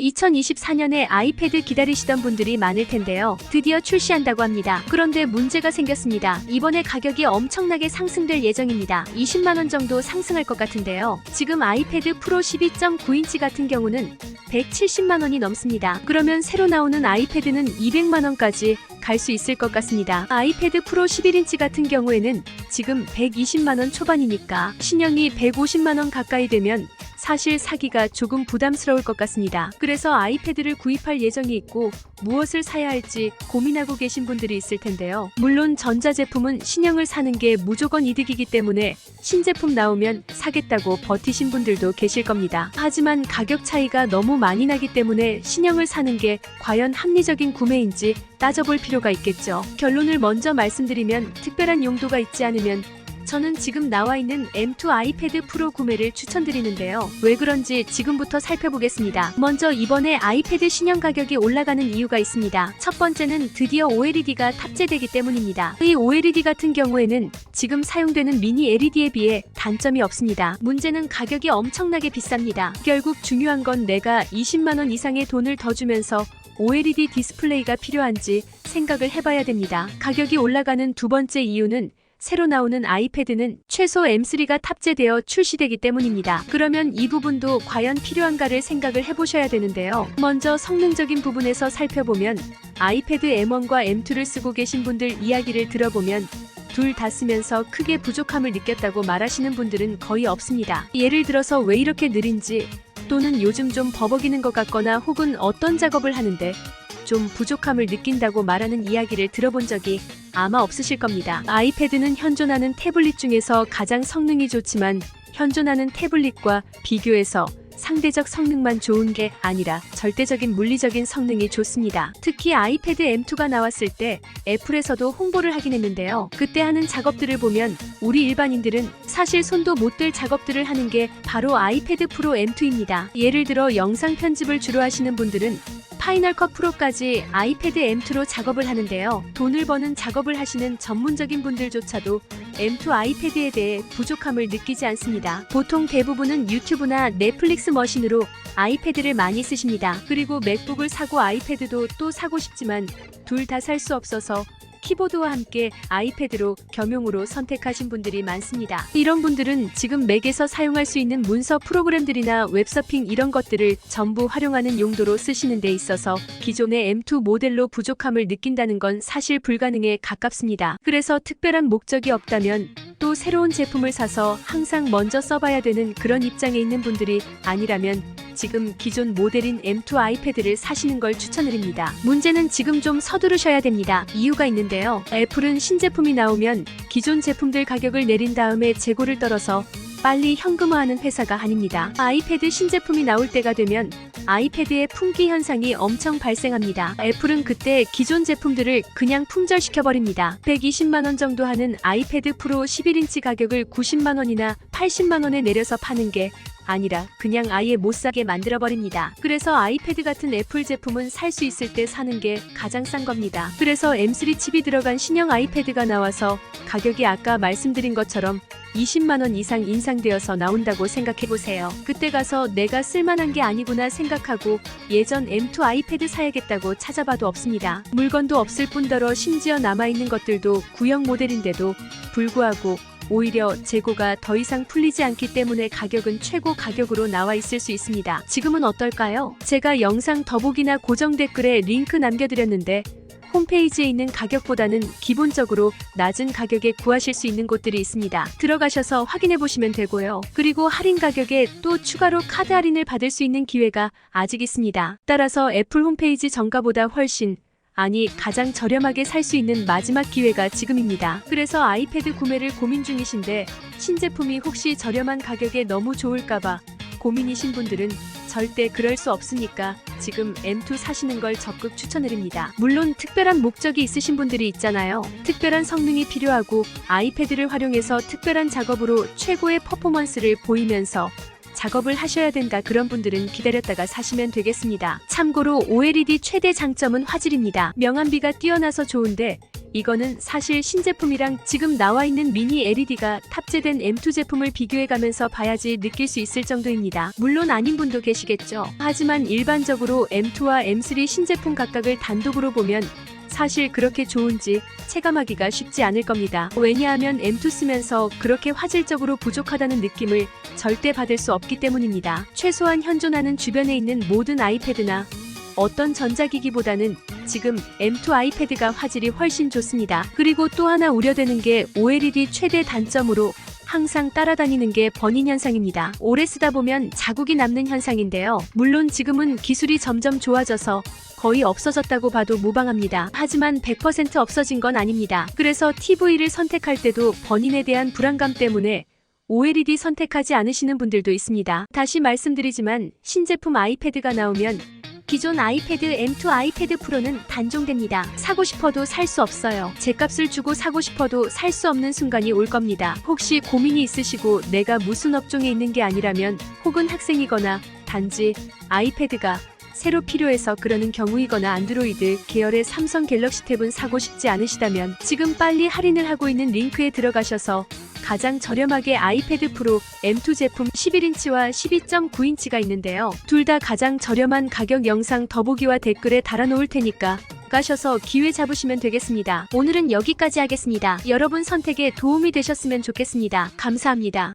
2024년에 아이패드 기다리시던 분들이 많을 텐데요. 드디어 출시한다고 합니다. 그런데 문제가 생겼습니다. 이번에 가격이 엄청나게 상승될 예정입니다. 20만 원 정도 상승할 것 같은데요. 지금 아이패드 프로 12.9인치 같은 경우는 170만 원이 넘습니다. 그러면 새로 나오는 아이패드는 200만 원까지 갈 수 있을 것 같습니다. 아이패드 프로 11인치 같은 경우에는 지금 120만 원 초반이니까 신형이 150만 원 가까이 되면 사실 사기가 조금 부담스러울 것 같습니다. 그래서 아이패드를 구입할 예정이 있고 무엇을 사야 할지 고민하고 계신 분들이 있을 텐데요. 물론 전자제품은 신형을 사는 게 무조건 이득이기 때문에 신제품 나오면 사겠다고 버티신 분들도 계실 겁니다. 하지만 가격 차이가 너무 많이 나기 때문에 신형을 사는 게 과연 합리적인 구매인지 따져볼 필요가 있겠죠. 결론을 먼저 말씀드리면 특별한 용도가 있지 않으면 저는 지금 나와 있는 M2 아이패드 프로 구매를 추천드리는데요. 왜 그런지 지금부터 살펴보겠습니다. 먼저 이번에 아이패드 신형 가격이 올라가는 이유가 있습니다. 첫 번째는 드디어 OLED가 탑재되기 때문입니다. 이 OLED 같은 경우에는 지금 사용되는 미니 LED에 비해 단점이 없습니다. 문제는 가격이 엄청나게 비쌉니다. 결국 중요한 건 내가 20만 원 이상의 돈을 더 주면서 OLED 디스플레이가 필요한지 생각을 해봐야 됩니다. 가격이 올라가는 두 번째 이유는 새로 나오는 아이패드는 최소 M3가 탑재되어 출시되기 때문입니다. 그러면 이 부분도 과연 필요한가를 생각을 해보셔야 되는데요. 먼저 성능적인 부분에서 살펴보면 아이패드 M1과 M2를 쓰고 계신 분들 이야기를 들어보면 둘 다 쓰면서 크게 부족함을 느꼈다고 말하시는 분들은 거의 없습니다. 예를 들어서 왜 이렇게 느린지 또는 요즘 좀 버벅이는 것 같거나 혹은 어떤 작업을 하는데 좀 부족함을 느낀다고 말하는 이야기를 들어본 적이 아마 없으실 겁니다. 아이패드는 현존하는 태블릿 중에서 가장 성능이 좋지만 현존하는 태블릿과 비교해서 상대적 성능만 좋은 게 아니라 절대적인 물리적인 성능이 좋습니다. 특히 아이패드 M2가 나왔을 때 애플에서도 홍보를 하긴 했는데요. 그때 하는 작업들을 보면 우리 일반인들은 사실 손도 못 댈 작업들을 하는 게 바로 아이패드 프로 M2입니다. 예를 들어 영상 편집을 주로 하시는 분들은 파이널 컷 프로까지 아이패드 M2로 작업을 하는데요. 돈을 버는 작업을 하시는 전문적인 분들조차도 M2 아이패드에 대해 부족함을 느끼지 않습니다. 보통 대부분은 유튜브나 넷플릭스 머신으로 아이패드를 많이 쓰십니다. 그리고 맥북을 사고 아이패드도 또 사고 싶지만 둘 다 살 수 없어서 키보드와 함께 아이패드로 겸용으로 선택하신 분들이 많습니다. 이런 분들은 지금 맥에서 사용할 수 있는 문서 프로그램들이나 웹서핑 이런 것들을 전부 활용하는 용도로 쓰시는 데 있어서 기존의 M2 모델로 부족함을 느낀다는 건 사실 불가능에 가깝습니다. 그래서 특별한 목적이 없다면 또 새로운 제품을 사서 항상 먼저 써봐야 되는 그런 입장에 있는 분들이 아니라면 지금 기존 모델인 M2 아이패드를 사시는 걸 추천드립니다. 문제는 지금 좀 서두르셔야 됩니다. 이유가 있는데요. 애플은 신제품이 나오면 기존 제품들 가격을 내린 다음에 재고를 떨어서 빨리 현금화하는 회사가 아닙니다. 아이패드 신제품이 나올 때가 되면 아이패드의 품귀 현상이 엄청 발생합니다. 애플은 그때 기존 제품들을 그냥 품절시켜버립니다. 120만 원 정도 하는 아이패드 프로 11인치 가격을 90만 원이나 80만 원에 내려서 파는 게 아니라 그냥 아예 못 사게 만들어버립니다. 그래서 아이패드 같은 애플 제품은 살 수 있을 때 사는 게 가장 싼 겁니다. 그래서 M3 칩이 들어간 신형 아이패드가 나와서 가격이 아까 말씀드린 것처럼 20만 원 이상 인상되어서 나온다고 생각해보세요. 그때 가서 내가 쓸만한 게 아니구나 생각하고 예전 M2 아이패드 사야겠다고 찾아봐도 없습니다. 물건도 없을 뿐더러 심지어 남아있는 것들도 구형 모델인데도 불구하고 오히려 재고가 더 이상 풀리지 않기 때문에 가격은 최고 가격으로 나와 있을 수 있습니다. 지금은 어떨까요? 제가 영상 더보기나 고정 댓글에 링크 남겨드렸는데 홈페이지에 있는 가격보다는 기본적으로 낮은 가격에 구하실 수 있는 곳들이 있습니다. 들어가셔서 확인해 보시면 되고요. 그리고 할인 가격에 또 추가로 카드 할인을 받을 수 있는 기회가 아직 있습니다. 따라서 애플 홈페이지 정가보다 훨씬 가장 저렴하게 살 수 있는 마지막 기회가 지금입니다. 그래서 아이패드 구매를 고민 중이신데 신제품이 혹시 저렴한 가격에 너무 좋을까봐 고민이신 분들은 절대 그럴 수 없으니까 지금 M2 사시는 걸 적극 추천드립니다. 물론 특별한 목적이 있으신 분들이 있잖아요. 특별한 성능이 필요하고 아이패드를 활용해서 특별한 작업으로 최고의 퍼포먼스를 보이면서 작업을 하셔야 된다 그런 분들은 기다렸다가 사시면 되겠습니다. 참고로 OLED 최대 장점은 화질입니다. 명암비가 뛰어나서 좋은데 이거는 사실 신제품이랑 지금 나와 있는 미니 LED가 탑재된 M2 제품을 비교해가면서 봐야지 느낄 수 있을 정도입니다. 물론 아닌 분도 계시겠죠. 하지만 일반적으로 M2와 M3 신제품 각각을 단독으로 보면 사실 그렇게 좋은지 체감하기가 쉽지 않을 겁니다. 왜냐하면 M2 쓰면서 그렇게 화질적으로 부족하다는 느낌을 절대 받을 수 없기 때문입니다. 최소한 현존하는 주변에 있는 모든 아이패드나 어떤 전자기기보다는 지금 M2 아이패드가 화질이 훨씬 좋습니다. 그리고 또 하나 우려되는 게 OLED 최대 단점으로 항상 따라다니는 게 버닝 현상입니다. 오래 쓰다 보면 자국이 남는 현상인데요. 물론 지금은 기술이 점점 좋아져서 거의 없어졌다고 봐도 무방합니다. 하지만 100% 없어진 건 아닙니다. 그래서 TV를 선택할 때도 버닝에 대한 불안감 때문에 OLED 선택하지 않으시는 분들도 있습니다. 다시 말씀드리지만 신제품 아이패드가 나오면 기존 아이패드 M2 아이패드 프로는 단종됩니다. 사고 싶어도 살 수 없어요. 제값을 주고 사고 싶어도 살 수 없는 순간이 올 겁니다. 혹시 고민이 있으시고 내가 무슨 업종에 있는 게 아니라면 혹은 학생이거나 단지 아이패드가 새로 필요해서 그러는 경우이거나 안드로이드 계열의 삼성 갤럭시 탭은 사고 싶지 않으시다면 지금 빨리 할인을 하고 있는 링크에 들어가셔서 가장 저렴하게 아이패드 프로 M2 제품 11인치와 12.9인치가 있는데요. 둘 다 가장 저렴한 가격 영상 더보기와 댓글에 달아놓을 테니까 가셔서 기회 잡으시면 되겠습니다. 오늘은 여기까지 하겠습니다. 여러분 선택에 도움이 되셨으면 좋겠습니다. 감사합니다.